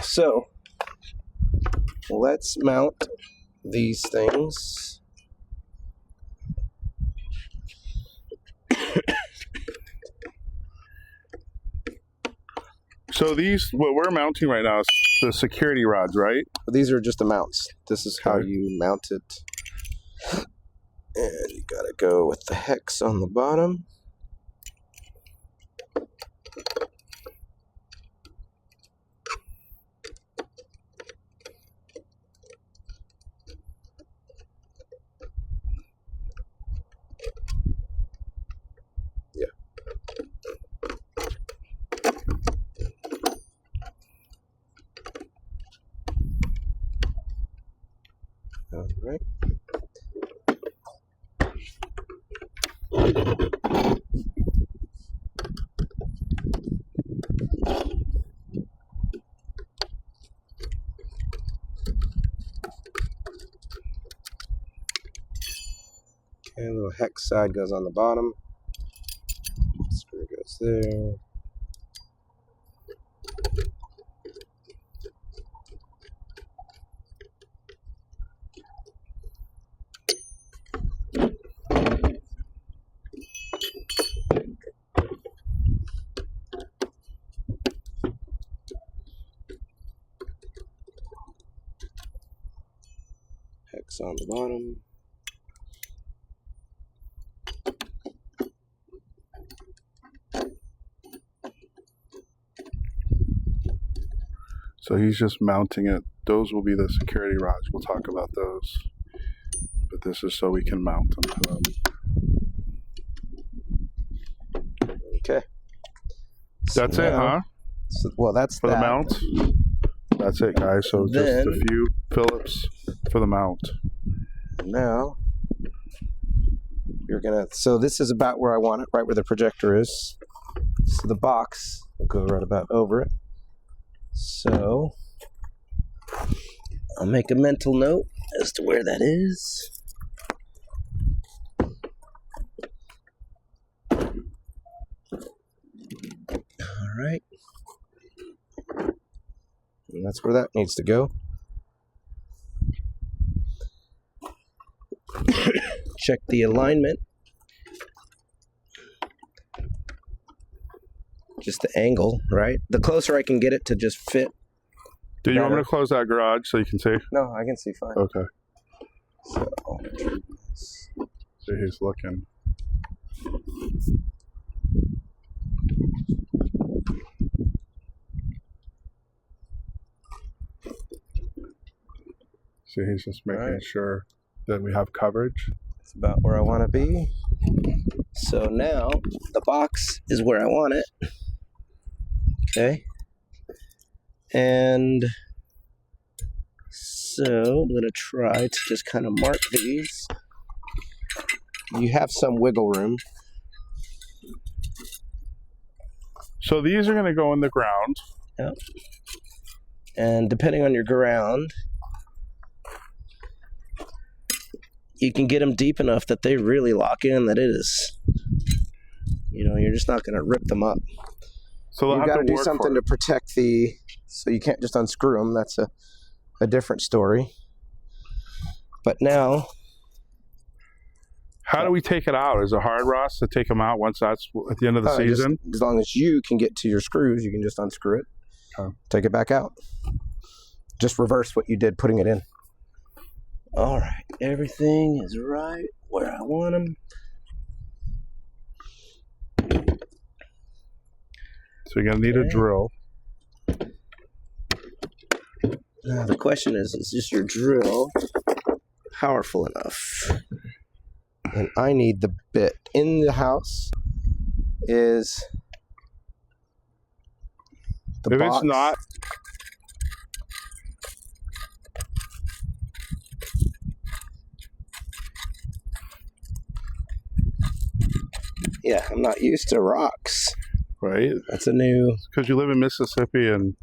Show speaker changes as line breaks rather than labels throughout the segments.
So let's mount these things.
So these, what we're mounting right now is the security rods, right?
These are just the mounts. This is how
Okay.
you mount it. And you gotta go with the hex on the bottom. Yeah. All right. Okay, a little hex side goes on the bottom. Screw goes there. Hex on the bottom.
So he's just mounting it. Those will be the security rods. We'll talk about those. But this is so we can mount them to them.
Okay.
That's it, huh?
So, well, that's
For the mount? That's it, guys. So
Then,
just a few Phillips for the mount.
Now, you're gonna, so this is about where I want it, right where the projector is. So the box will go right about over it. So, I'll make a mental note as to where that is. All right. And that's where that needs to go. Check the alignment. Just the angle, right? The closer I can get it to just fit.
Do you want me to close that garage so you can see?
No, I can see fine.
Okay.
So,
See, he's looking. See, he's just making sure that we have coverage.
it's about where I want to be. So now the box is where I want it. Okay. And so I'm going to try to just kind of mark these. You have some wiggle room.
So these are going to go in the ground.
Yep. And depending on your ground, you can get them deep enough that they really lock in, that it is, you know, you're just not going to rip them up.
So
You've got to do something to protect the, so you can't just unscrew them. That's a different story. But now,
how do we take it out? Is it hard, Ross, to take them out once that's at the end of the season?
Just, as long as you can get to your screws, you can just unscrew it, take it back out. Just reverse what you did putting it in. All right, everything is right where I want them.
So you're going to need a drill.
Now the question is just your drill powerful enough? And I need the bit. In the house is the box.
If it's not,
yeah, I'm not used to rocks.
right?
That's a new.
Because you live in Mississippi and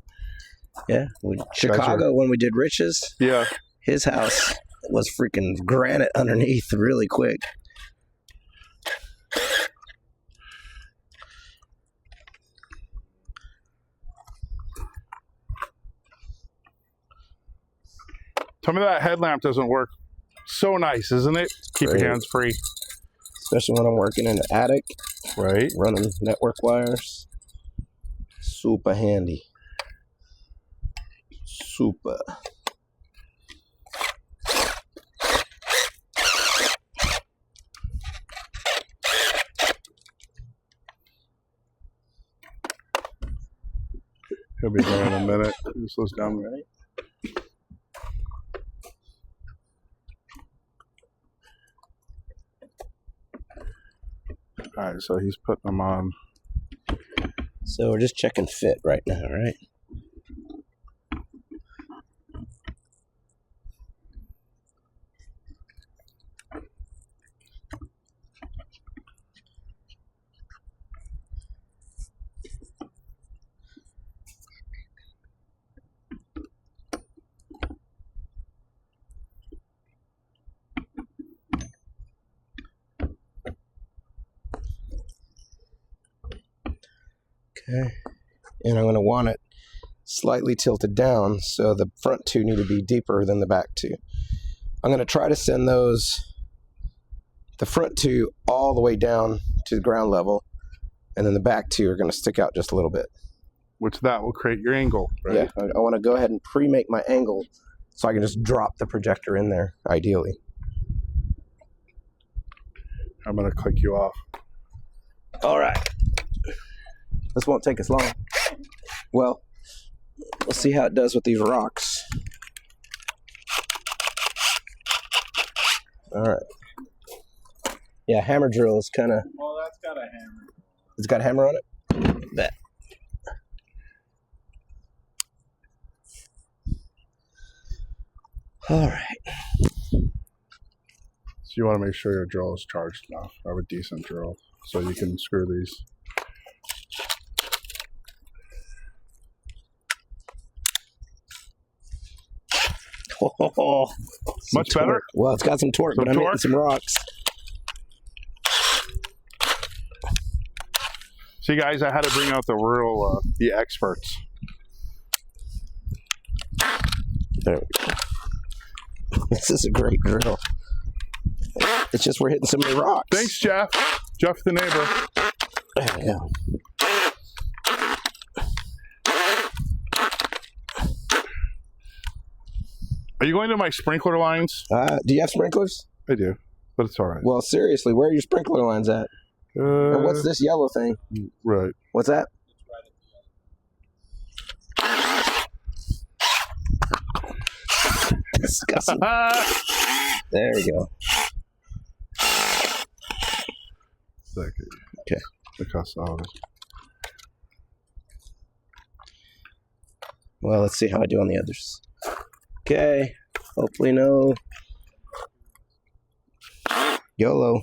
Chicago when we did Rich's.
yeah,
His house was freaking granite underneath really quick.
Tell me that headlamp doesn't work. So nice, isn't it? Keep your hands free.
Especially when I'm working in the attic.
Right.
Running network wires. Super handy. Super.
He'll be there in a minute. He slows down.
Right.
All right, so he's putting them on.
So we're just checking fit right now, right? Okay, and I'm going to want it slightly tilted down, so the front two need to be deeper than the back two. I'm going to try to send the front two all the way down to the ground level, and then the back two are going to stick out just a little bit.
Which that will create your angle, right?
Yeah, I want to go ahead and pre-make my angle so I can just drop the projector in there, ideally.
I'm going to click you off.
All right. This won't take us long. Well, let's see how it does with these rocks. All right. Yeah, hammer drill is kind of...
Well, that's got a hammer.
It's got a hammer on it? Bet. All right.
So you want to make sure your drill is charged enough. I have a decent drill, so you can screw these.
Oh,
much better?
Torque. Well, it's got some torque, but I'm hitting some rocks.
See, guys, I had to bring out the real, the experts.
There we go. This is a great drill. It's just we're hitting so many rocks.
Thanks, Jeff. Jeff the neighbor.
There we go.
Are you going to my sprinkler lines?
Do you have sprinklers?
I do, but it's all right.
Well, seriously, where are your sprinkler lines at? And what's this yellow thing?
Right.
What's that? Disgusting. There we go. Okay.
Because
well, let's see how I do on the others. Okay. Hopefully no YOLO.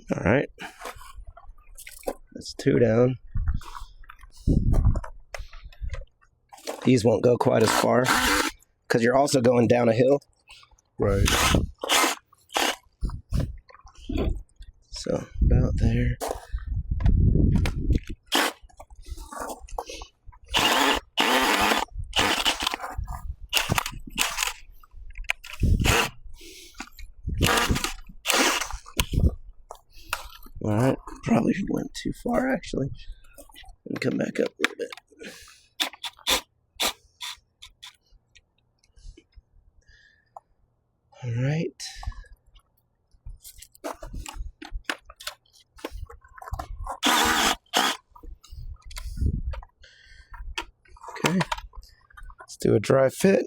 All right. That's 2 down. These won't go quite as far because you're also going down a hill.
Right.
So about there. All right, probably went too far actually. And come back up a little bit. All right. Okay. Let's do a dry fit.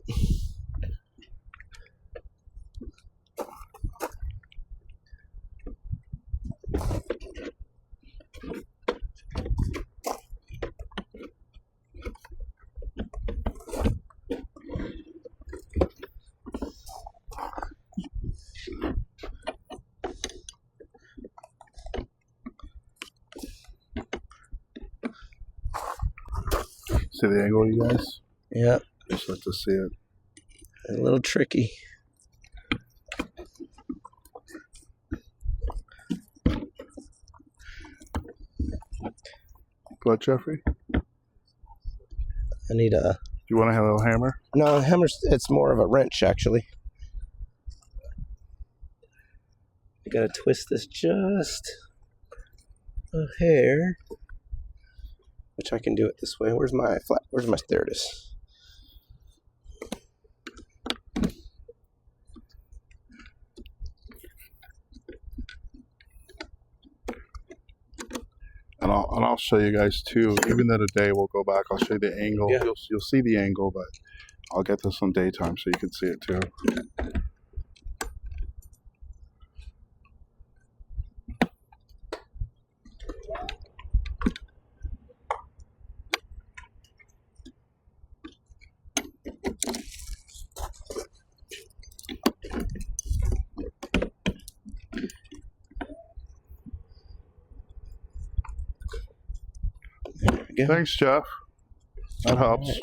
See the angle, you guys?
Yep.
Just like to see it.
A little tricky.
What, Jeffrey?
I need a...
You want a little hammer?
No, hammer's, it's more of a wrench, actually. I gotta twist this just a hair, which I can do it this way. Where's my flat? Where's my, there it is.
And I'll show you guys too. Even though today we'll go back, I'll show you the angle.
Yeah.
You'll see the angle, but I'll get this on daytime so you can see it too.
Yeah.
Thanks, Jeff. That helps.
Right.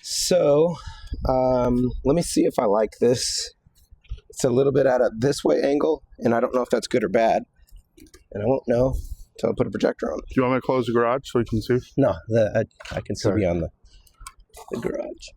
So, let me see if I like this. It's a little bit at a this way angle, and I don't know if that's good or bad. And I won't know until I put a projector on.
Do you want me to close the garage so you can see?
No, I can still be on the garage.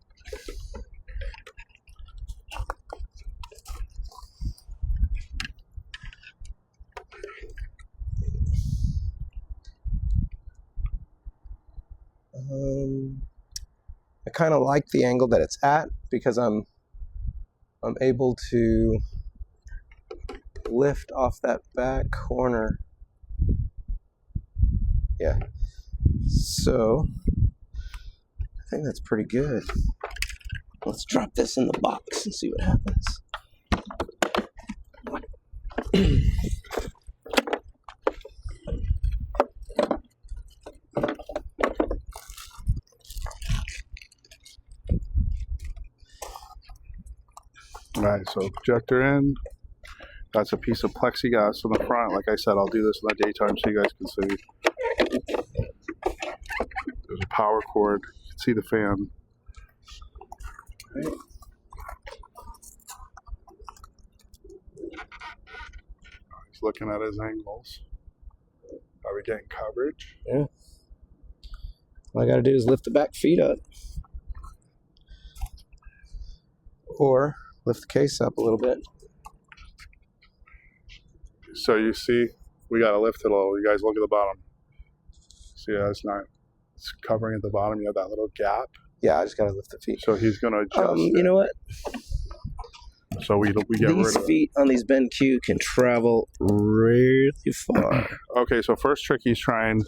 I kind of like the angle that it's at because I'm able to lift off that back corner. Yeah. So I think that's pretty good. Let's drop this in the box and see what happens.
Alright, so projector in. That's a piece of plexiglass on the front. Like I said, I'll do this in the daytime so you guys can see. There's a power cord. You can see the fan.
Right.
He's looking at his angles. Are we getting coverage?
Yeah. All I got to do is lift the back feet up. Or lift the case up a little bit.
So you see, we got to lift it a little. You guys look at the bottom. See, it's covering at the bottom. You have that little gap.
Yeah, I just got to lift the feet.
So he's going to adjust
You know what?
So we get rid of
These feet on these BenQ can travel really far.
Okay, so first trick he's trying,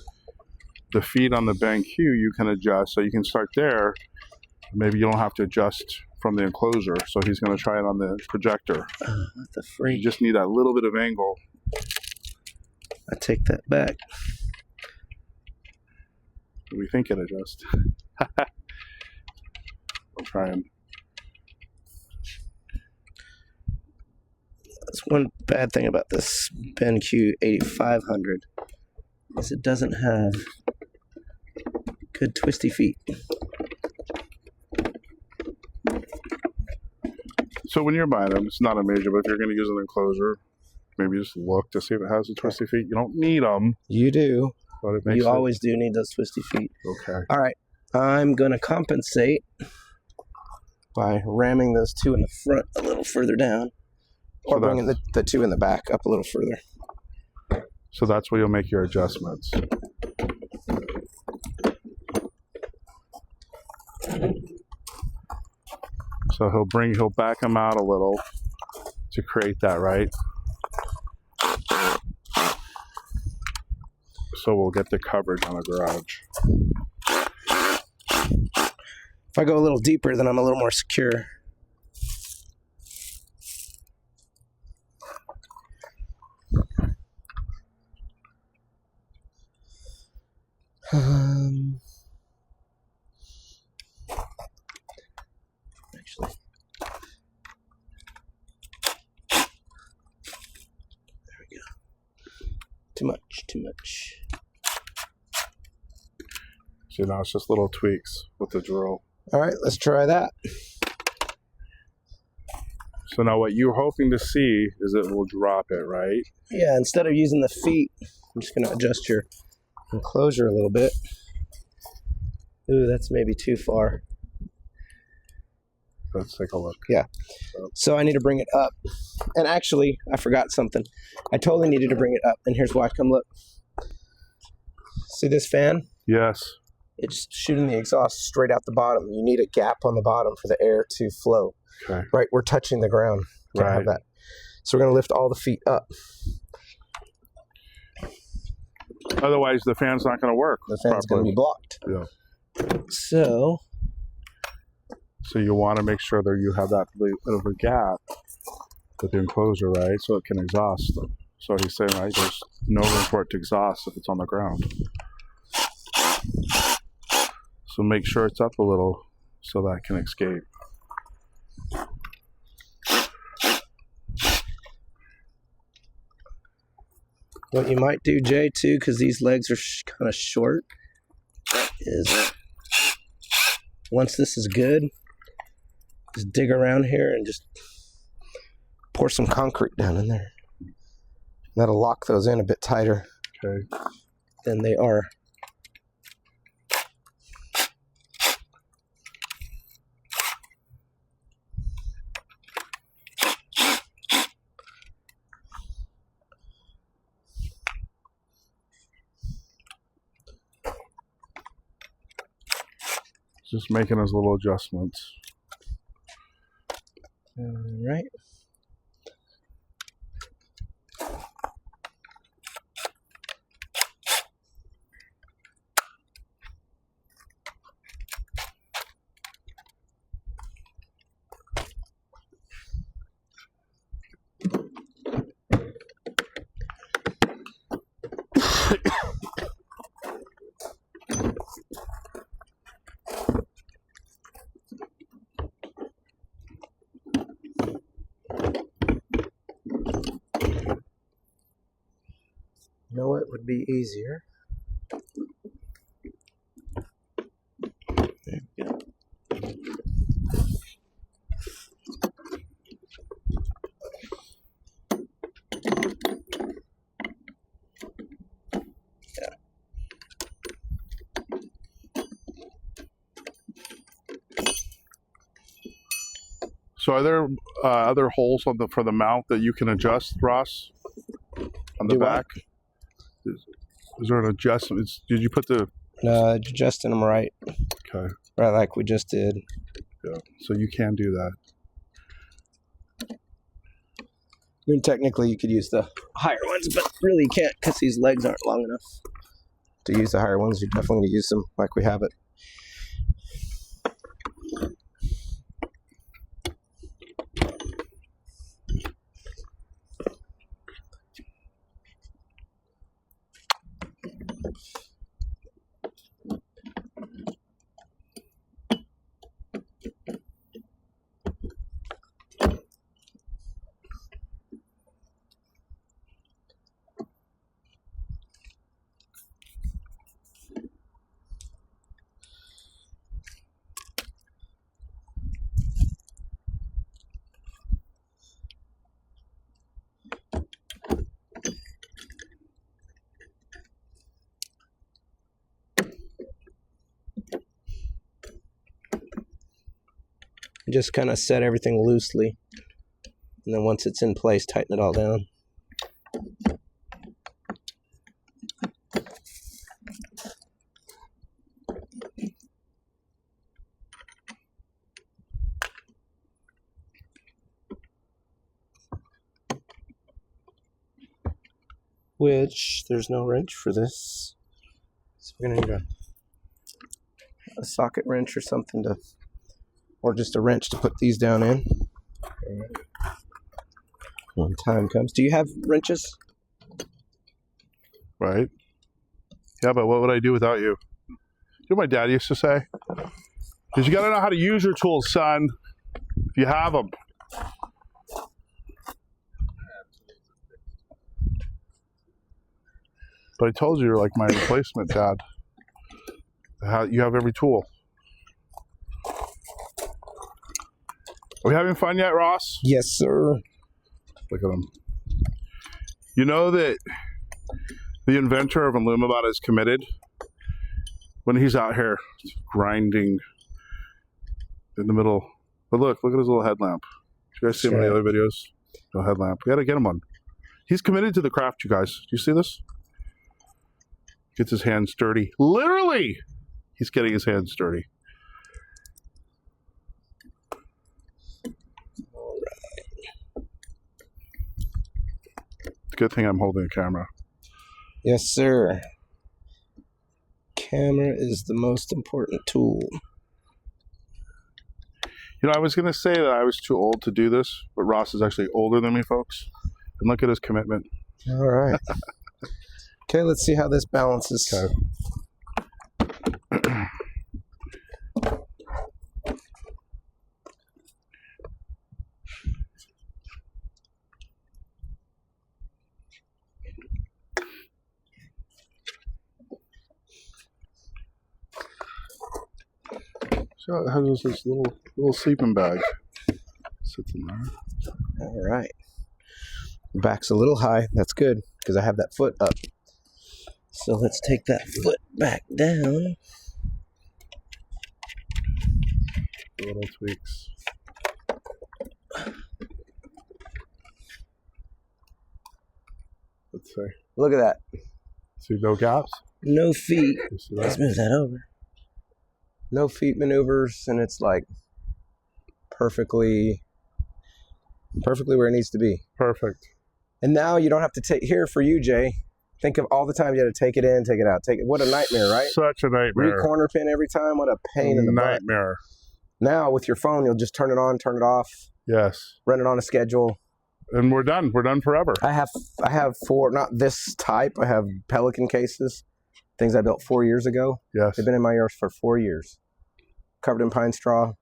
the feet on the BenQ you can adjust. So you can start there. Maybe you don't have to adjust from the enclosure. So he's going to try it on the projector.
What the freak?
You just need that little bit of angle.
I take that back.
We think it adjusts. We'll try and...
That's one bad thing about this BenQ 8500 is it doesn't have good twisty feet.
So when you're buying them, it's not a major, but if you're going to use an enclosure, maybe just look to see if it has the twisty feet. You don't need them.
You do.
But it makes
You always do need those twisty feet.
Okay.
All right. I'm going to compensate by ramming those two in the front a little further down. Or
So
bringing the two in the back up a little further.
So that's where you'll make your adjustments. So he'll back them out a little to create that, right? So we'll get the coverage on the garage.
If I go a little deeper, then I'm a little more secure. Actually, there we go. Too much.
So now it's just little tweaks with the drill.
All right, let's try that.
So now what you're hoping to see is it will drop it, right?
Yeah, instead of using the feet, I'm just going to adjust your enclosure a little bit. Ooh, that's maybe too far.
Let's take a look.
Yeah. So I need to bring it up. And actually, I forgot something. I totally needed to bring it up. And here's why. Come look. See this fan?
Yes.
It's shooting the exhaust straight out the bottom. You need a gap on the bottom for the air to flow.
Okay.
Right? We're touching the ground.
Right.
Have that. So we're going to lift all the feet up.
Otherwise, the fan's not going to work.
The fan's going to be blocked.
Yeah.
So
you want to make sure that you have that bit of a gap with the enclosure, right? So it can exhaust. So he's saying, right, there's no room for it to exhaust if it's on the ground. So make sure it's up a little so that it can escape.
what you might do, Jay, too, because these legs are kind of short, is once this is good, just dig around here and just pour some concrete down in there. That'll lock those in a bit tighter than they are.
Just making his little adjustments.
All right. You know what would be easier? There we go.
So are there other holes on for the mount that you can adjust, Ross? On the
Do
back? Is there an adjustment? Did you put the...
No, adjusting them right.
Okay.
Right, like we just did.
Yeah. So you can do that.
I mean, technically, you could use the higher ones, but really you can't because these legs aren't long enough to use the higher ones. You're definitely going to use them like we have it. Just kind of set everything loosely, and then once it's in place, tighten it all down. Which, there's no wrench for this, so we're going to need a socket wrench or something to... or just a wrench to put these down in when time comes. Do you have wrenches?
Right. Yeah, but what would I do without you? You know what my dad used to say? Because you got to know how to use your tools, son. If you have them. But I told you you're like my replacement, Dad. You have every tool. Are we having fun yet, Ross?
Yes, sir.
Look at him. You know that The inventor of IllumiBot is committed. When he's out here grinding in the middle. But look at his little headlamp. Did you guys see him in the other videos? No headlamp. We got to get him one. He's committed to the craft, you guys. Do you see this? Gets his hands dirty. Literally! He's getting his hands dirty.
All right.
It's a good thing I'm holding the camera.
Yes, sir. Camera is the most important tool.
You know, I was going to say that I was too old to do this, but Ross is actually older than me, folks. And look at his commitment.
All right. Okay, let's see how this balances.
Okay. So it has this little sleeping bag. Sits in there.
All right. Back's a little high. That's good because I have that foot up. So let's take that foot back down.
Little tweaks. Let's see.
Look at that.
See, no gaps?
No feet.
You see that?
Let's move that over. No feet maneuvers, and it's like perfectly where it needs to be.
Perfect.
And now you don't have to take, here for you, Jay, think of all the time you had to take it in, take it out. What a nightmare, right?
Such a nightmare.
Re-corner pin every time. What a pain in the butt.
Nightmare.
Now with your phone, you'll just turn it on, turn it off.
Yes.
Run it on a schedule.
And we're done. We're done forever.
I have 4, not this type. I have Pelican cases, things I built 4 years ago.
Yes.
They've been in my yard for 4 years. Covered in pine straw.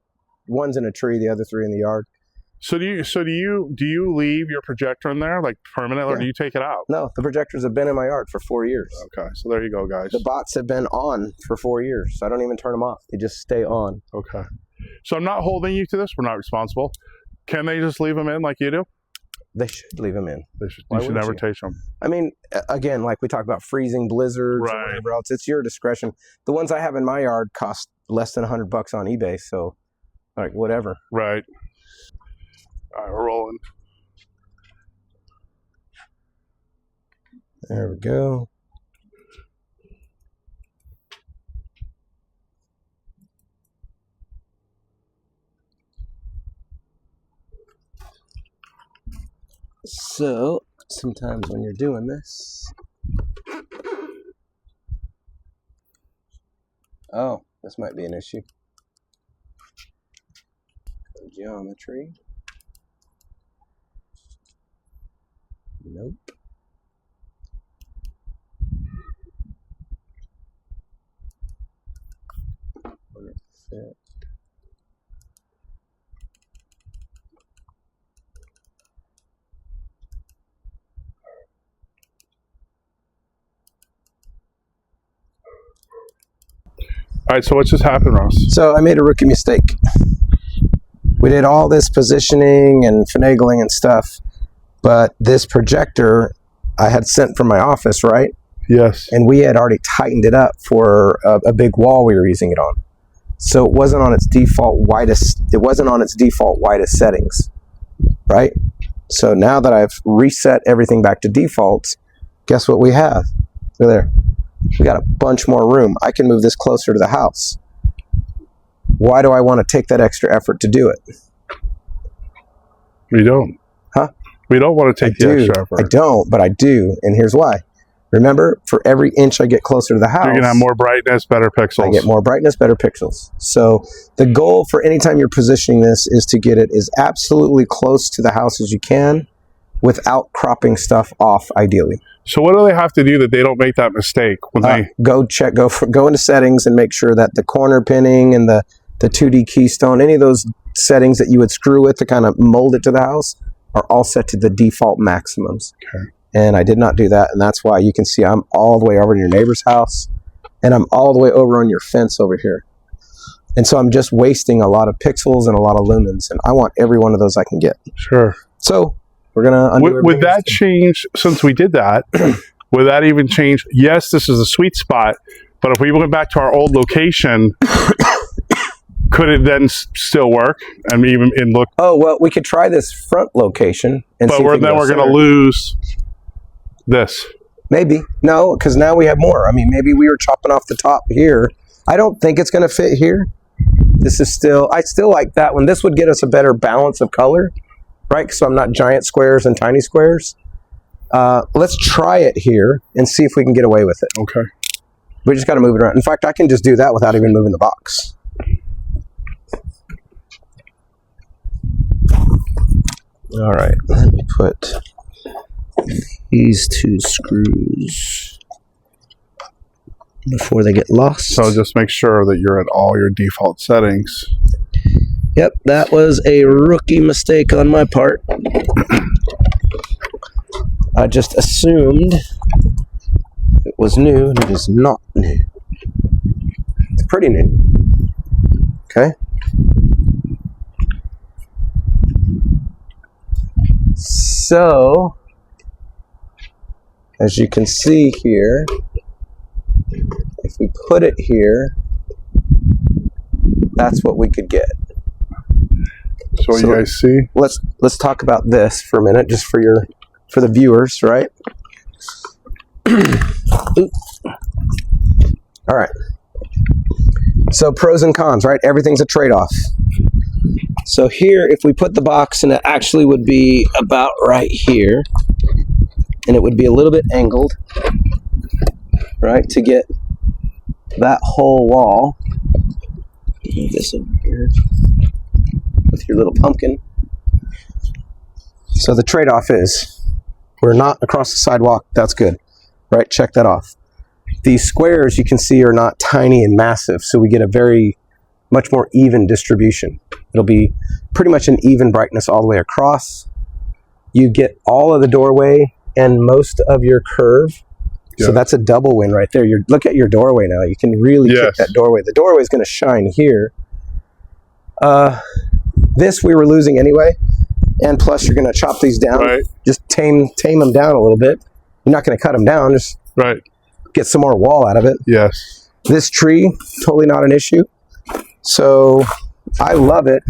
One's in a tree, the other 3 in the yard.
So do you leave your projector in there like permanently, or do you take it out?
No, the projectors have been in my yard for 4 years.
Okay, so there you go, guys.
The bots have been on for 4 years. So I don't even turn them off. They just stay on.
Okay. So I'm not holding you to this. We're not responsible. Can they just leave them in like you do?
They should leave them in.
You should never take them.
I mean, again, like we talked about freezing blizzards or whatever else, it's your discretion. The ones I have in my yard cost less than $100 on eBay, so like whatever.
Right. All right, we're rolling.
There we go. So sometimes when you're doing this, oh, this might be an issue. Geometry. Nope. Fit.
All right, so what's just happened, Ross?
So I made a rookie mistake. We did all this positioning and finagling and stuff, but this projector I had sent from my office, right?
Yes.
And we had already tightened it up for a big wall we were using it on. So it wasn't on its default widest. It wasn't on its default widest settings, right? So now that I've reset everything back to defaults, guess what we have? Look there. We got a bunch more room. I can move this closer to the house. Why do I want to take that extra effort to do it?
We don't.
Huh?
We don't want to take the extra effort.
I don't, but I do, and here's why. Remember, for every inch I get closer to the house,
you're going to have more brightness, better pixels.
I get more brightness, better pixels. So the goal for any time you're positioning this is to get it as absolutely close to the house as you can without cropping stuff off, ideally.
So what do they have to do that they don't make that mistake when they
go into settings and make sure that the corner pinning and the 2D keystone, any of those settings that you would screw with to kind of mold it to the house are all set to the default maximums.
Okay.
And I did not do that, and that's why you can see I'm all the way over in your neighbor's house, and I'm all the way over on your fence over here. And so I'm just wasting a lot of pixels and a lot of lumens, and I want every one of those I can get.
Sure.
So we're going to undo
would that change, since we did that, would that even change? Yes, this is a sweet spot, but if we went back to our old location, could it then still work and even look?
Oh, well, we could try this front location. And
but
see
then we're going to lose this.
Maybe. No, because now we have more. I mean, maybe we were chopping off the top here. I don't think it's going to fit here. This is still, I still like that one. This would get us a better balance of color, right? So I'm not giant squares and tiny squares. Let's try it here and see if we can get away with it.
Okay.
We just got to move it around. In fact, I can just do that without even moving the box. All right, let me put these 2 screws before they get lost.
So just make sure that you're at all your default settings.
Yep, that was a rookie mistake on my part. I just assumed it was new, and it is not new. It's pretty new. Okay. So, as you can see here, if we put it here, that's what we could get.
So you guys see?
Let's talk about this for a minute, just for the viewers, right? All right. So pros and cons, right? Everything's a trade-off. So here, if we put the box, and it actually would be about right here, and it would be a little bit angled, right, to get that whole wall. Move this over here with your little pumpkin. So the trade-off is we're not across the sidewalk. That's good, right? Check that off. These squares you can see are not tiny and massive, so we get a much more even distribution. It'll be pretty much an even brightness all the way across. You get all of the doorway and most of your curve. Yeah. So that's a double win right there. Look at your doorway now. You can really kick that doorway. The doorway is going to shine here. This we were losing anyway. And plus you're going to chop these down.
Right.
Just tame them down a little bit. You're not going to cut them down. Just get some more wall out of it.
Yes.
This tree, totally not an issue. So I love it,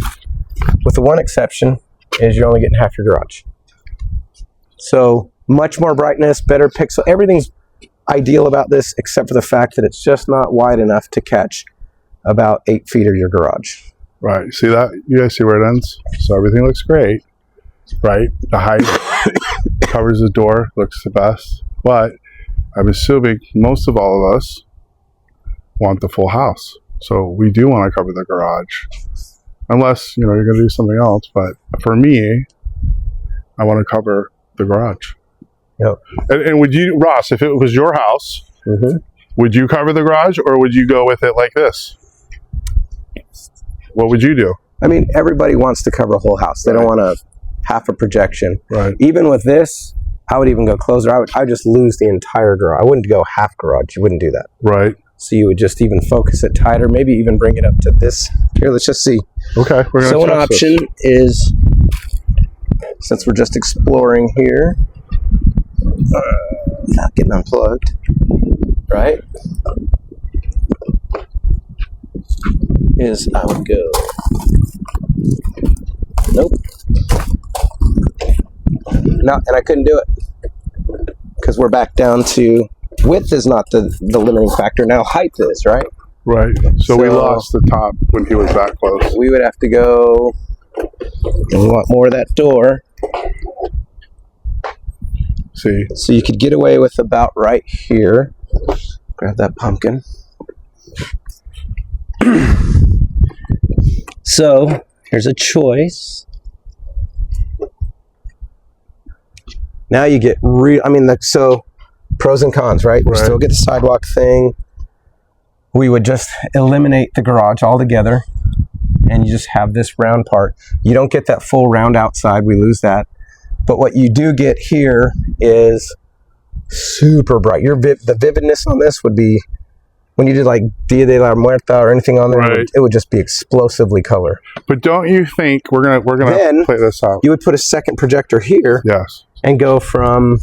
with the one exception is you're only getting half your garage. So much more brightness, better pixel. Everything's ideal about this except for the fact that it's just not wide enough to catch about 8 feet of your garage.
Right. See that? You guys see where it ends? So everything looks great, right? The height covers the door, looks the best. But I'm assuming most of all of us want the full house. So we do want to cover the garage. Unless, you're going to do something else. But for me, I want to cover the garage.
Yep.
And would you, Ross, if it was your house, would you cover the garage or would you go with it like this? What would you do?
I mean, everybody wants to cover a whole house. They don't want half a projection.
Right.
Even with this, I would even go closer. I would just lose the entire garage. I wouldn't go half garage. You wouldn't do that.
Right.
So you would just even focus it tighter, maybe even bring it up to this. Here, let's just see.
Okay. We're
so one option is, since we're just exploring here, not getting unplugged, right? Is I would go, nope. No, and I couldn't do it because we're back down to width is not the limiting factor. Now height is, right?
Right. So we lost the top when he was that close.
We would have to go, and we want more of that door.
See?
So you could get away with about right here. Grab that pumpkin. So here's a choice. Now you get so pros and cons, right? We still get the sidewalk thing. We would just eliminate the garage altogether and you just have this round part. You don't get that full round outside. We lose that. But what you do get here is super bright. The vividness on this would be, when you did like Dia de la Muerta or anything on there, it would just be explosively color.
But don't you think we're gonna play this out?
You would put a second projector here,
yes,
and go from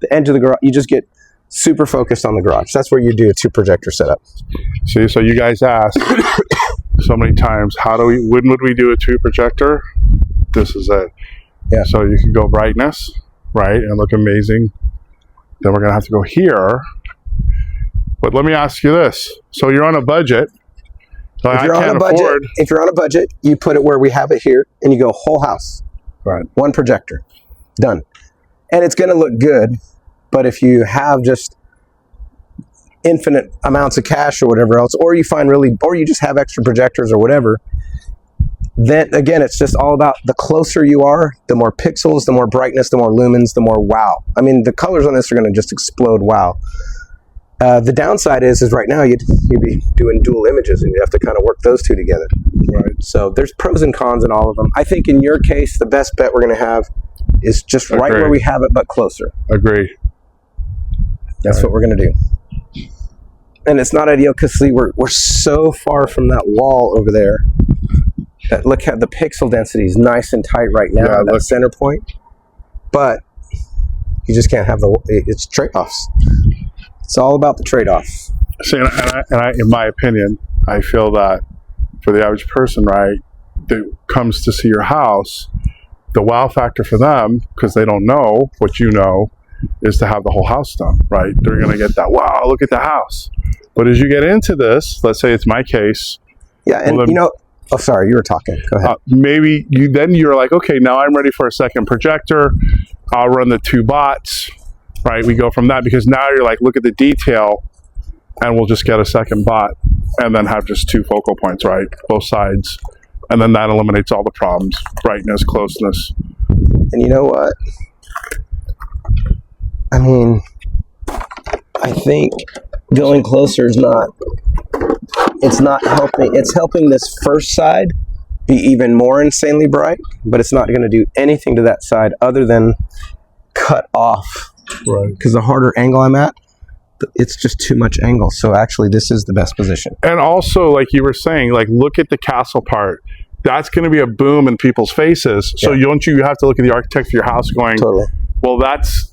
the edge of the garage. You just get super focused on the garage. That's where you do a 2 projector setup.
See, so you guys asked so many times, when would we do a 2 projector? This is it.
Yeah.
So you can go brightness, right, and look amazing. Then we're going to have to go here. But let me ask you this. So you're on a budget. So
if you're on a budget, you put it where we have it here, and you go whole house.
Right.
1 projector. Done. And it's going to look good, but if you have just infinite amounts of cash or whatever else, or you just have extra projectors or whatever, then again, it's just all about the closer you are, the more pixels, the more brightness, the more lumens, the more wow. I mean, the colors on this are going to just explode wow. The downside is right now you'd be doing dual images, and you have to kind of work those 2 together.
Right.
So there's pros and cons in all of them. I think in your case, the best bet we're going to have is just right where we have it, but closer.
Agree.
That's what we're going to do. And it's not ideal because, see, we're so far from that wall over there that look at the pixel density is nice and tight right now at that center point. But you just can't have it's trade-offs. It's all about the trade-offs.
See, and I, in my opinion, I feel that for the average person, right, that comes to see your house, the wow factor for them, because they don't know what you know, is to have the whole house done, right? They're going to get that, wow, look at the house. But as you get into this, let's say it's my case.
Yeah, and then, oh, sorry, you were talking. Go ahead.
Maybe you're like, okay, now I'm ready for a second projector. I'll run the 2 bots, right? We go from that, because now you're like, look at the detail, and we'll just get a second bot and then have just 2 focal points, right? Both sides. And then that eliminates all the problems, brightness, closeness.
And you know what? I mean, I think going closer is not helping. It's helping this first side be even more insanely bright, but it's not going to do anything to that side other than cut off.
Right.
Because the harder angle I'm at, it's just too much angle. So actually, this is the best position.
And also, like you were saying, like, look at the castle part. That's going to be a boom in people's faces. So you have to look at the architect of your house going, well, that's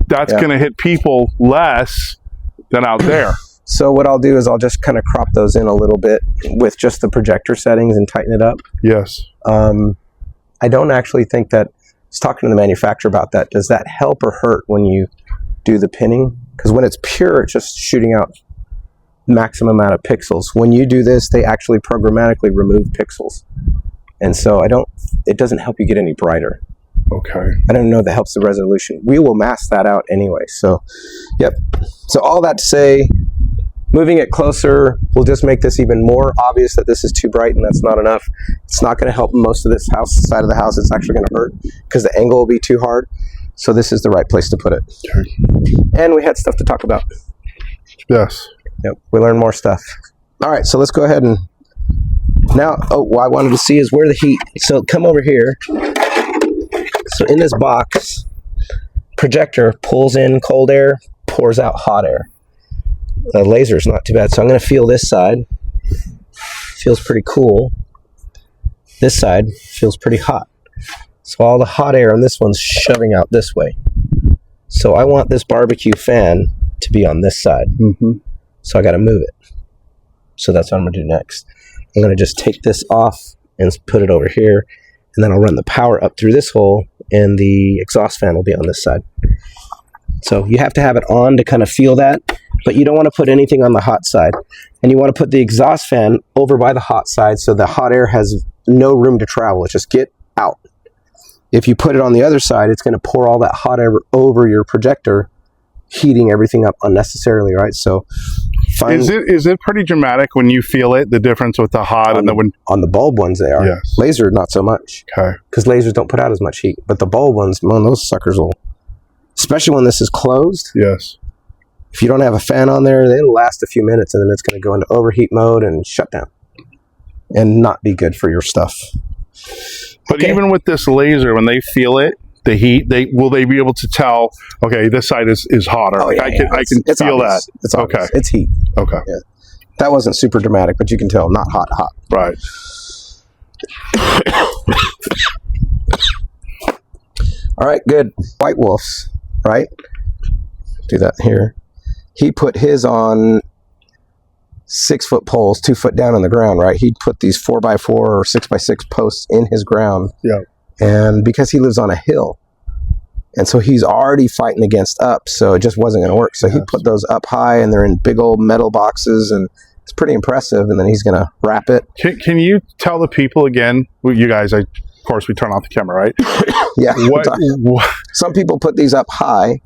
going to hit people less than out there.
So what I'll do is I'll just kind of crop those in a little bit with just the projector settings and tighten it up.
Yes.
I don't actually think that, I was talking to the manufacturer about that. Does that help or hurt when you do the pinning? Because when it's pure, it's just shooting out maximum amount of pixels. When you do this, they actually programmatically remove pixels. And so it doesn't help you get any brighter.
Okay.
I don't know that helps the resolution. We will mask that out anyway. So, yep. So all that to say, moving it closer will just make this even more obvious that this is too bright and that's not enough. It's not going to help most of this side of the house. It's actually going to hurt because the angle will be too hard. So this is the right place to put it.
Okay.
And we had stuff to talk about.
Yes.
Yep. We learned more stuff. All right. So let's go ahead and now, what I wanted to see is where the heat. So come over here. So in this box, projector pulls in cold air, pours out hot air. The laser is not too bad. So I'm going to feel this side. Feels pretty cool. This side feels pretty hot. So all the hot air on this one's shoving out this way. So I want this barbecue fan to be on this side.
Mm-hmm.
So I got to move it. So that's what I'm going to do next. I'm going to just take this off and put it over here. And then I'll run the power up through this hole, and the exhaust fan will be on this side. So you have to have it on to kind of feel that, but you don't want to put anything on the hot side. And you want to put the exhaust fan over by the hot side so the hot air has no room to travel. It's just get out. If you put it on the other side, it's going to pour all that hot air over your projector, heating everything up unnecessarily, right? So
is it pretty dramatic when you feel it, the difference with the hot and
on the bulb ones they are.
Yes.
Laser, not so much.
Okay.
Because lasers don't put out as much heat. But the bulb ones, man, those suckers will, especially when this is closed.
Yes.
If you don't have a fan on there, it'll last a few minutes and then it's going to go into overheat mode and shut down. And not be good for your stuff.
But even with this laser, when they feel it, the heat, will they be able to tell, okay, this side is hotter?
Oh, yeah,
I can feel
obvious.
that.
It's obvious. Okay. It's heat.
Okay.
Yeah. That wasn't super dramatic, but you can tell, not hot.
Right.
All right, good. White wolves, right? Do that here. he put his on 6-foot poles, 2 foot down on the ground, right? He'd put these 4x4 or 6x6 posts in his ground.
Yeah.
And because he lives on a hill, and so he's already fighting against up, so it just wasn't going to work. So he put those up high, and they're in big old metal boxes, and it's pretty impressive. And then he's going to wrap it.
Can you tell the people again? Well, you guys, of course, we turn off the camera, right?
Yeah.
What?
Some people put these up high,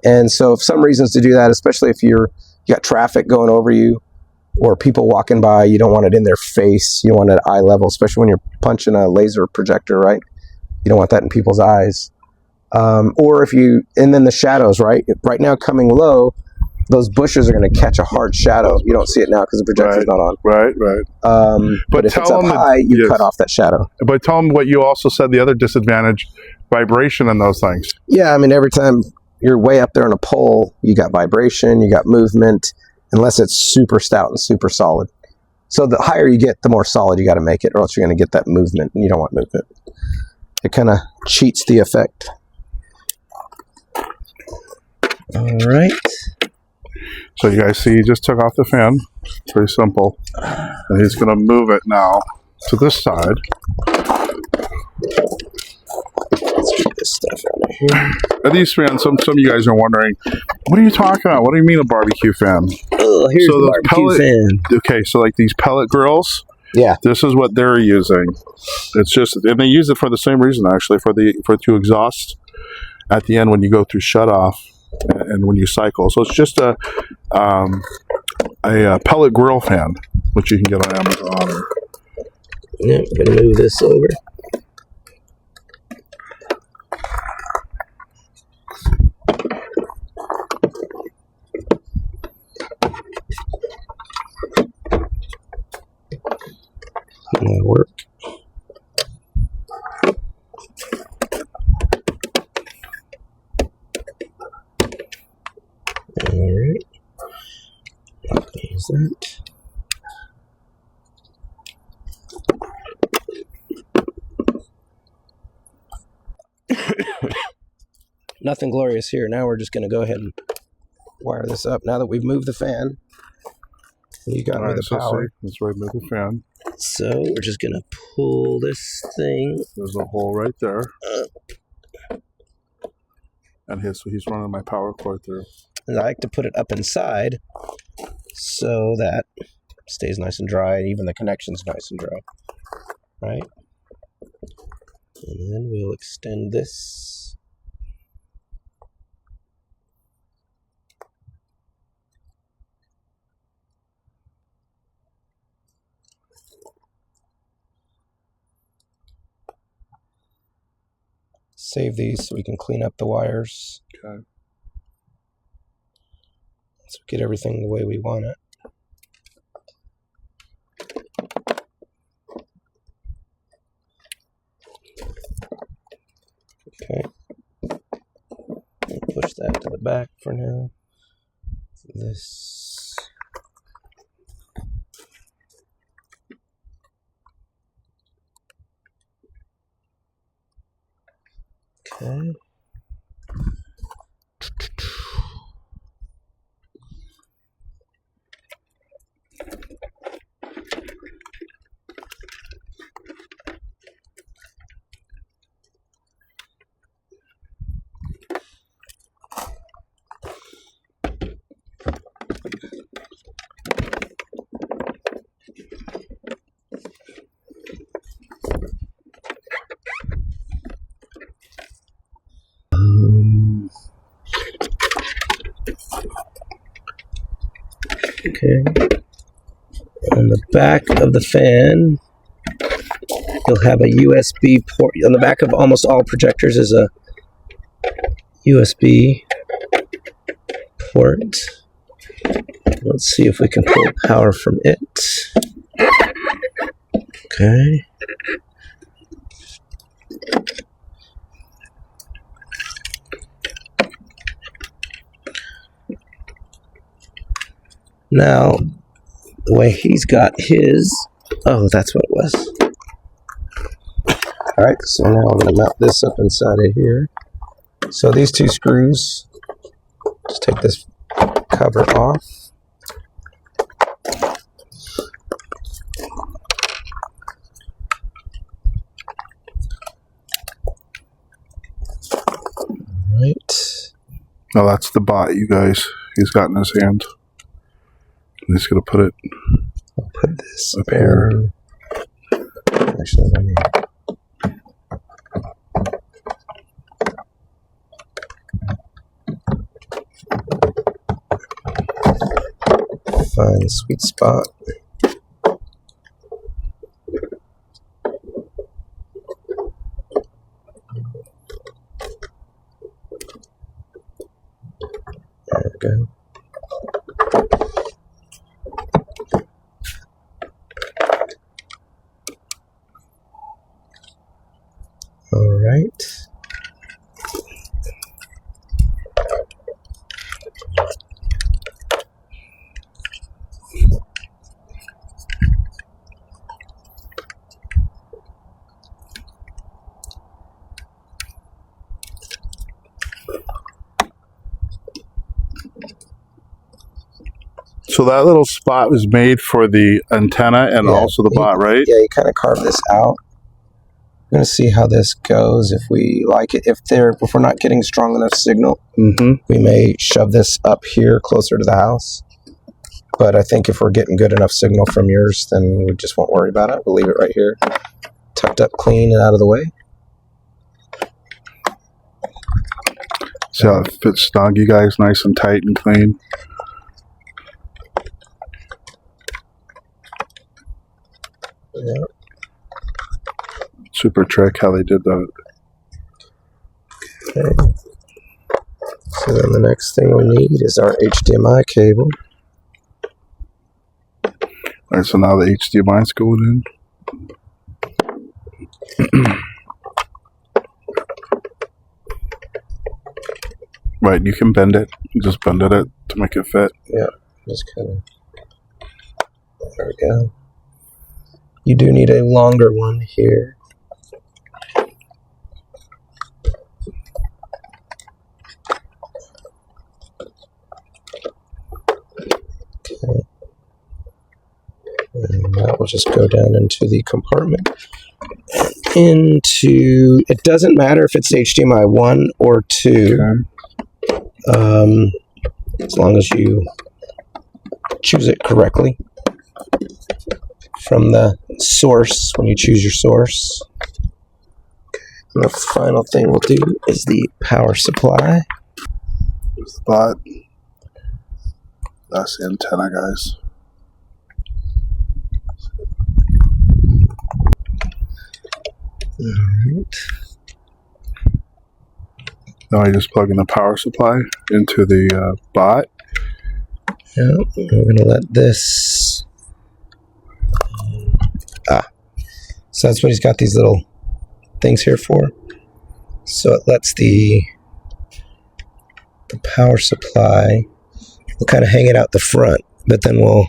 and so if some reasons to do that, especially if you got traffic going over you or people walking by, you don't want it in their face. You want it at eye level, especially when you're punching a laser projector, right? You don't want that in people's eyes. Or if you, and then the shadows, right? Right now, coming low, those bushes are going to catch a hard shadow. You don't see it now because the projector's not on.
Right.
But if it's up high, you cut off that shadow.
But tell them what you also said, the other disadvantage, vibration in those things.
Yeah, I mean, every time you're way up there on a pole, you got vibration, you got movement, unless it's super stout and super solid. So the higher you get, the more solid you got to make it, or else you're going to get that movement, and you don't want movement. It kind of cheats the effect. All right.
So you guys see, he just took off the fan. Pretty simple. And he's going to move it now to this side.
Let's get this stuff out of here.
Are these fans, some of you guys are wondering, what are you talking about? What do you mean a barbecue fan?
Oh, here's the barbecue fan.
Okay, so like these pellet grills,
yeah,
this is what they're using. It's just, and they use it for the same reason, actually, for to exhaust at the end when you go through shutoff and when you cycle. So it's just a pellet grill fan, which you can get on Amazon.
Yeah, I'm gonna move this over. That'll work. All right. There's that. Nothing glorious here. Now we're just going to go ahead and wire this up. Now that we've moved the fan, you got me the power.
That's right, move the fan.
So we're just going to pull this thing.
There's a hole right there. And he's running my power cord through.
And I like to put it up inside so that it stays nice and dry, and even the connection's nice and dry. Right? And then we'll extend this. Save these so we can clean up the wires.
Okay.
So get everything the way we want it. Okay. Push that to the back for now. This. Okay. Okay. On the back of the fan, you'll have a USB port. On the back of almost all projectors is a USB port. Let's see if we can pull power from it. Okay. Now, the way he's got his, oh, that's what it was. All right, so now I'm going to mount this up inside of here. So these two screws, just take this cover off. Right.
Now that's the bot, you guys. He's got in his hand. He's gonna put it.
I'll put this up here. Actually, let me. Find the sweet spot. There we go. All right.
So that little spot was made for the antenna and also the bot, right?
Yeah, you kind of carve this out. I'm going to see how this goes, if we like it. If we're not getting strong enough signal, we may shove this up here closer to the house. But I think if we're getting good enough signal from yours, then we just won't worry about it. We'll leave it right here, tucked up, clean, and out of the way.
See how it fits snug, you guys, nice and tight and clean.
Yeah.
Super trick how they did that.
Okay. So then the next thing we need is our HDMI cable.
Alright, so now the HDMI's going in. Right, you can bend it. You just bended it to make it fit.
Yeah, just kind of. There we go. You do need a longer one here. Okay. And that will just go down into the compartment. It doesn't matter if it's HDMI 1 or 2. Okay. As long as you choose it correctly from the source when you choose your source. And the final thing we'll do is the power supply.
There's the bot. That's the antenna, guys.
Alright.
Now I just plug in the power supply into the bot.
Yeah, we're going to let this... So that's what he's got these little things here for. So it lets the power supply, we'll kind of hang it out the front, but then we'll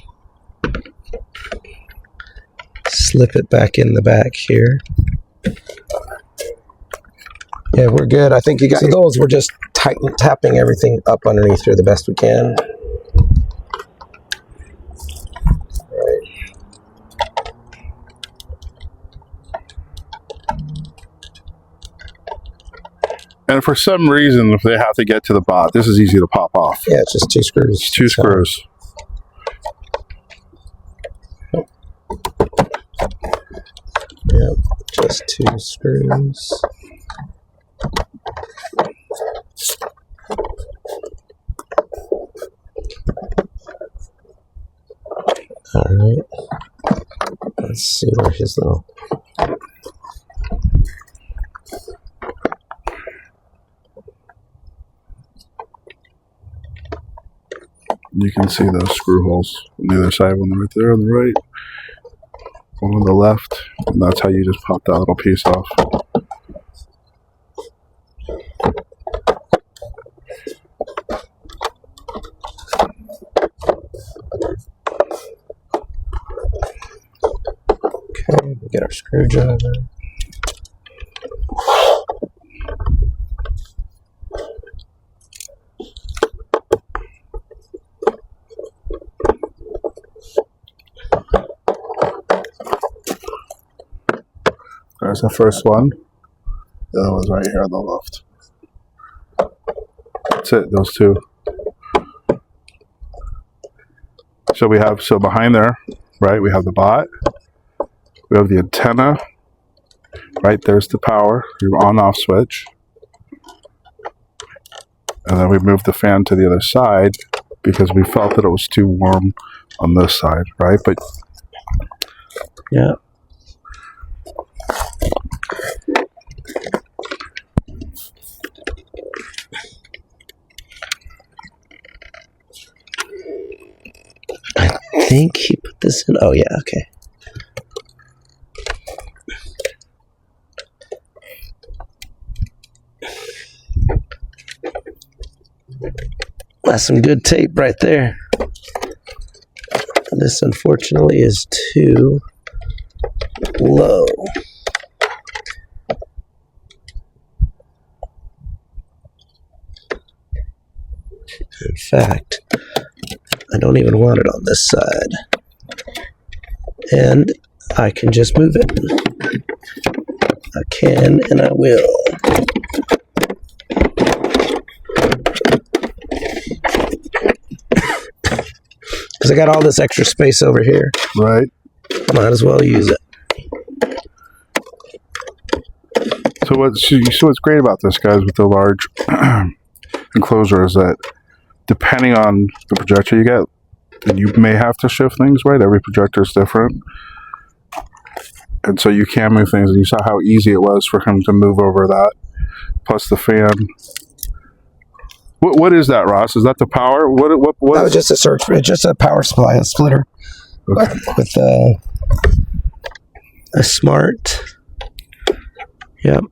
slip it back in the back here. Yeah, we're good. I think you got those. We're just tapping everything up underneath here the best we can.
And for some reason, if they have to get to the bot, this is easy to pop off.
Yeah, it's just 2 screws.
It's 2 screws.
Yep, just 2 screws. Alright. Let's see where his little...
You can see those screw holes on the other side, one right there on the right, one on the left, and that's how you just pop that little piece off.
Okay, we get our screwdriver.
There's the first one. The other one's right here on the left. That's it, those two. So we have, so behind there, right, we have the bot. We have the antenna. Right, there's the power, your on-off switch. And then we moved the fan to the other side because we felt that it was too warm on this side, right? But
yeah. I think he put this in. Oh, yeah, okay. That's some good tape right there. This, unfortunately, is too low. In fact, I don't even want it on this side. And I can just move it. I can and I will. Because I got all this extra space over here.
right.
Might as well use it.
So what's great about this, guys, with the large enclosure is that depending on the projector you get, you may have to shift things, right? Every projector is different. And so you can move things, and you saw how easy it was for him to move over that, plus the fan. What is that, Ross? Is that the power? What
That was just a search for it, just a power supply, a splitter. Okay. With a smart. Yep.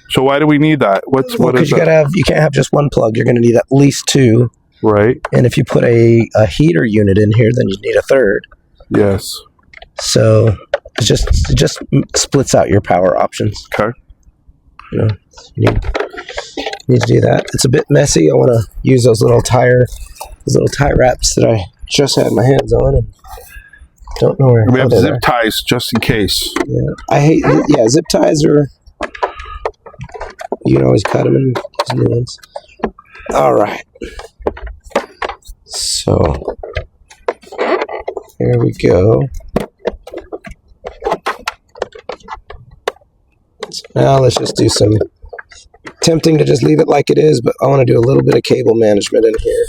So why do we need that? What is that?
You can't have just one plug. You're going to need at least two.
Right.
And if you put a heater unit in here, then you need a third.
Yes.
So it just splits out your power options.
Okay.
You know, you need to do that. It's a bit messy. I want to use those little tie wraps that I just had my hands on and don't know where.
We have zip ties just in case.
Yeah, I hate. Yeah, zip ties are. You can always cut them and use new ones. All right. So here we go. So now let's just do some. Tempting to just leave it like it is, but I want to do a little bit of cable management in here.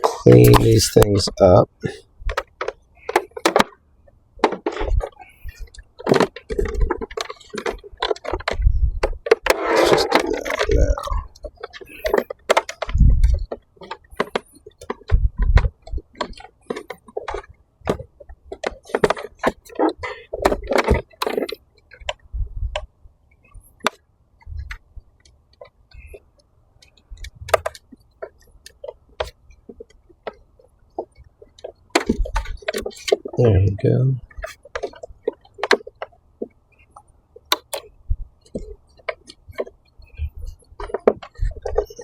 Clean these things up. Let's just do that now. There you go.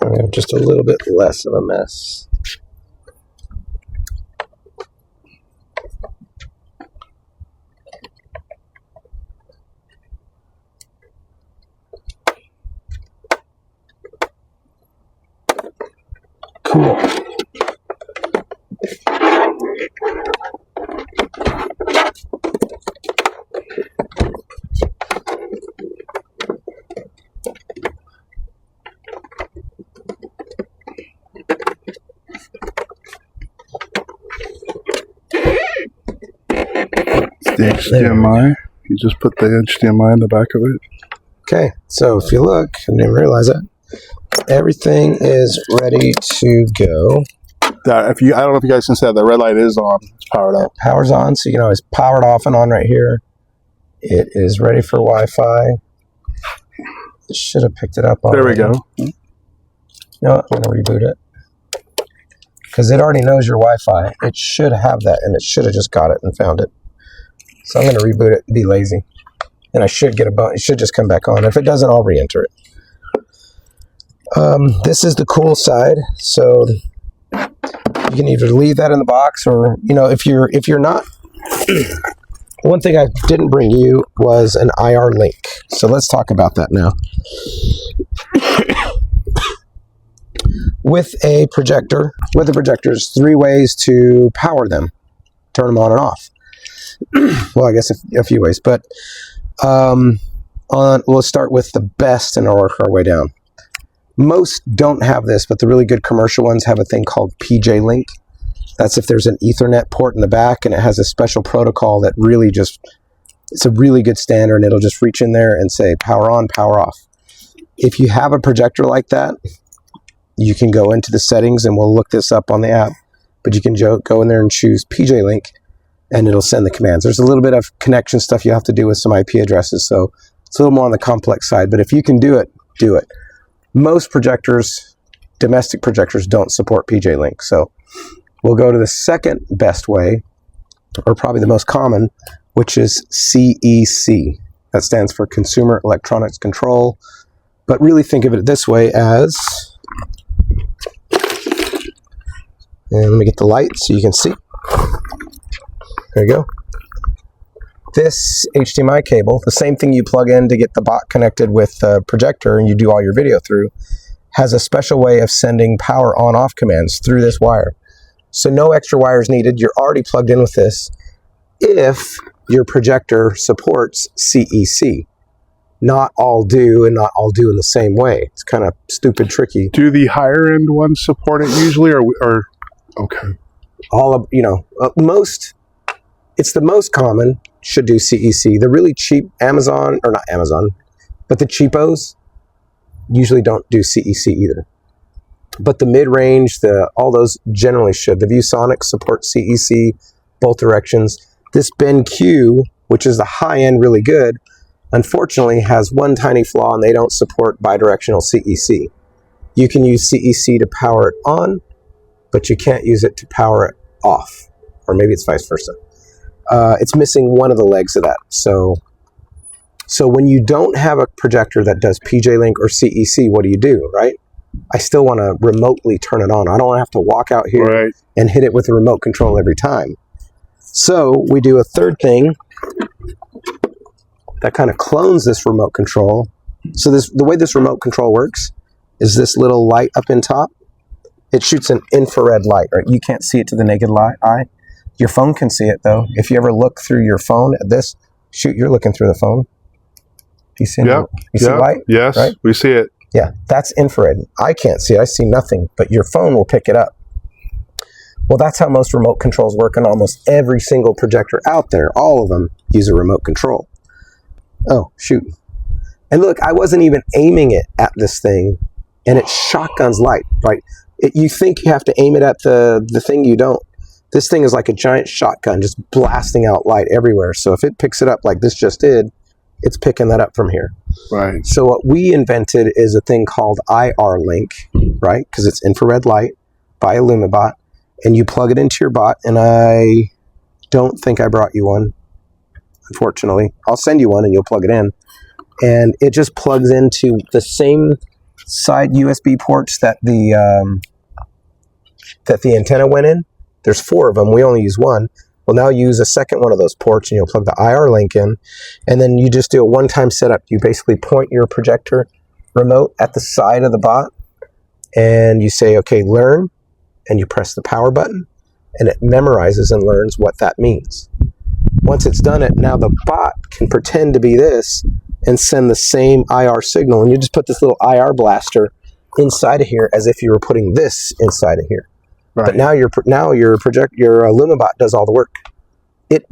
I have just a little bit less of a mess. Cool.
The HDMI. You just put the HDMI in the back of it.
Okay, so if you look, I didn't realize that. Everything is ready to go.
I don't know if you guys can see that the red light is on. It's powered up.
Power's on, so you can always power it off and on right here. It is ready for Wi-Fi. It should have picked it up already.
There we go.
You know what? I'm going to reboot it. Because it already knows your Wi-Fi. It should have that, and it should have just got it and found it. So I'm going to reboot it and be lazy. And I should get it should just come back on. If it doesn't, I'll re-enter it. This is the cool side. So you can either leave that in the box, or if you're not One thing I didn't bring you was an IR link. So let's talk about that now. With a projector, there's 3 ways to power them, turn them on and off. Well, I guess a few ways, but we'll start with the best and work our way down. Most don't have this, but the really good commercial ones have a thing called PJ Link. That's if there's an Ethernet port in the back, and it has a special protocol that really it's a really good standard, and it'll just reach in there and say power on, power off. If you have a projector like that, you can go into the settings, and we'll look this up on the app, but you can go in there and choose PJ Link, and it'll send the commands. There's a little bit of connection stuff you have to do with some IP addresses, so it's a little more on the complex side, but if you can do it, do it. Most projectors, domestic projectors, don't support PJ Link, so we'll go to the second best way, or probably the most common, which is CEC. That stands for Consumer Electronics Control, but really think of it this way as, and let me get the light so you can see. There you go. This HDMI cable, the same thing you plug in to get the bot connected with the projector and you do all your video through, has a special way of sending power on-off commands through this wire. So no extra wires needed. You're already plugged in with this if your projector supports CEC. Not all do, and not all do in the same way. It's kind of stupid tricky.
Do the higher end ones support it usually, or okay?
All of, most, it's the most common, should do CEC. The really cheap Amazon, or not Amazon, but the cheapos usually don't do CEC either. But the mid-range, all those generally should. The ViewSonic supports CEC, both directions. This BenQ, which is the high-end really good, unfortunately has one tiny flaw, and they don't support bidirectional CEC. You can use CEC to power it on, but you can't use it to power it off. Or maybe it's vice versa. It's missing one of the legs of that. So when you don't have a projector that does PJ Link or CEC, what do, right? I still want to remotely turn it on. I don't have to walk out here and hit it with a remote control every time. So we do a third thing that kind of clones this remote control. So the way this remote control works is this little light up in top. It shoots an infrared light, right? You can't see it to the naked eye. Your phone can see it, though. If you ever look through your phone at this, you're looking through the phone. You see light?
Yes,
right?
We see it.
Yeah, that's infrared. I can't see it. I see nothing, but your phone will pick it up. Well, that's how most remote controls work on almost every single projector out there. All of them use a remote control. Oh, shoot. And look, I wasn't even aiming it at this thing, and it shotguns light, right? You think you have to aim it at the thing, you don't. This thing is like a giant shotgun just blasting out light everywhere. So if it picks it up like this just did, it's picking that up from here.
Right.
So what we invented is a thing called IR Link, right? Because it's infrared light by IllumiBot, and you plug it into your bot, and I don't think I brought you one, unfortunately. I'll send you one, and you'll plug it in. And it just plugs into the same side USB ports that the antenna went in. There's 4 of them. We only use one. We'll now use a second one of those ports, and you'll plug the IR link in, and then you just do a one-time setup. You basically point your projector remote at the side of the bot, and you say, okay, learn, and you press the power button, and it memorizes and learns what that means. Once it's done it, now the bot can pretend to be this and send the same IR signal, and you just put this little IR blaster inside of here as if you were putting this inside of here. Right. But now your IllumiBot does all the work. It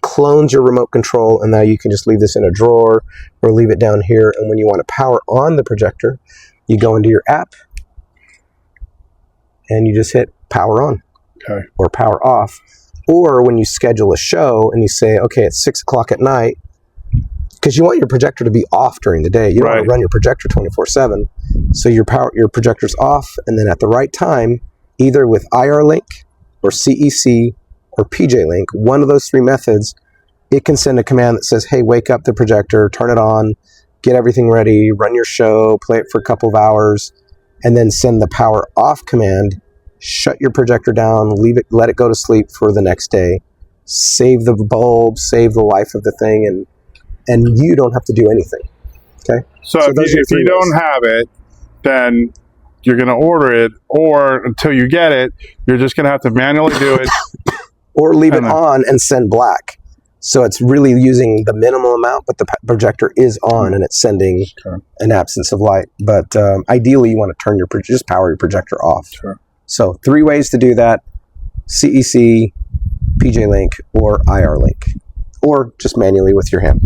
clones your remote control, and now you can just leave this in a drawer or leave it down here. And when you want to power on the projector, you go into your app and you just hit power on or power off. Or when you schedule a show and you say, okay, it's 6 o'clock at night, because you want your projector to be off during the day. You don't want to run your projector 24/7. So your projector's off, and then at the right time, either with IR Link or CEC or PJ Link, one of those 3 methods, it can send a command that says, hey, wake up the projector, turn it on, get everything ready, run your show, play it for a couple of hours, and then send the power off command, shut your projector down, leave it, let it go to sleep for the next day. save the bulb, save the life of the thing, and you don't have to do anything. Okay.
So if you don't have it, then you're going to order it, or until you get it, you're just going to have to manually do it.
Or leave it on and send black. So it's really using the minimal amount, but the projector is on and it's sending an absence of light. But ideally, you want to turn just power your projector off.
Sure.
So 3 ways to do that: CEC, PJ Link, or IR Link, or just manually with your hand.